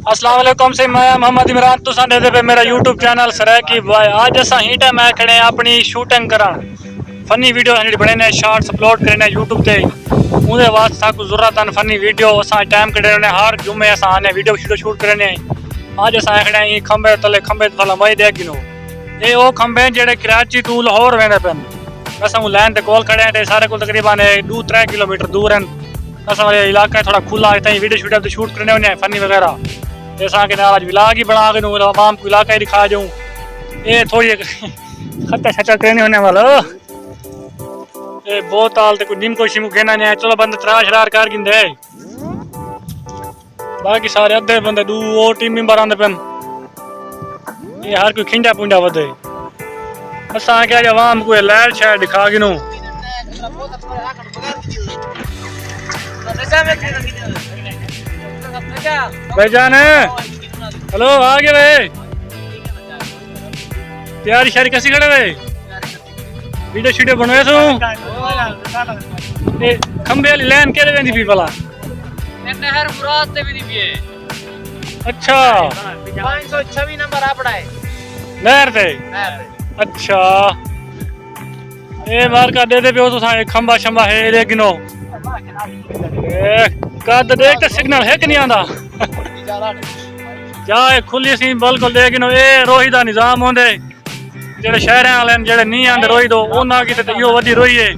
अस्सलाम वालेकुम से मैं मोहम्मद इमरान तुसा दे पे मेरा यूट्यूब चैनल सरैकी भाई आज असा ही टाइम मैं खड़े अपनी शूटिंग करन फनी वीडियो जेडी बने शॉर्ट्स अपलोड करने यूट्यूब ते उनके वास्ते साकू जरूरत है फनी वीडियो असा टाइम कड़े ने हर जुमे असा आने वीडियो शूट करने आज असा खड़े खंबे तले खंबे थला मई दे गिनो ये वो खंबे जेडे कराची टू लाहौर वेंदे पेन असा लैन ते कोल खड़े ते सारे को तकरीबन 2-3 किलोमीटर दूर हैं असा इलाका थोड़ा खुला है वीडियो शूट करने होने फनी वगैरह जैसा कि आज विलाग ही बना के आवाम को इलाका ही दिखा जाऊँ ये थोड़ी खत्ता छचा करने होने वाला ये बहुत आल ते कोई निमको शिमको कहना नहीं है चलो बंदे त्राश रार कर गिंदे बाकी सारे अद्धे बंदे दू वो टीम मेंबर आंदे पेन ये हर कोई खिंडा पुंडा वधे असा क्या आवाम को लैर शायद दिखा गिनू भाईजान हेलो आ गए भाई तैयारी शारी कैसी खड़े भाई वीडियो शीडियो बनवाया तू खंबे वाली लाइन केदे वेंदी पी भला नहर मुराद ते भी दी है अच्छा 526 नंबर आपड़ा है नहर ते अच्छा ए मार का दे दे पियो तो खंबा शंबा है ले गिनो कद देख तो सिग्नल है कि नहीं आंदा जा खुली सी बिल्कुल दे गिनो ए रोही दा निजाम होंदे जेडे शहर वाले जेडे नहीं आंदे रोही दो उन्हां की ते यो वधी रोही है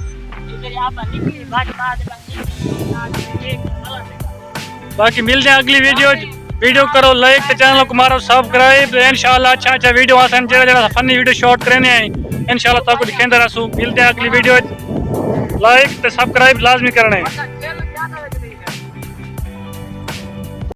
बाकी मिलते हैं अगली वीडियो करो लाइक ते चैनल को मारो सब्सक्राइब इंशाल्लाह अच्छा वीडियो आसन जेड़ा फनी वीडियो शॉट करने हैं इंशाल्लाह तक दिखेंदे रहसू मिलते हैं अगली वीडियो लाइक ते सब्सक्राइब लाजमी करने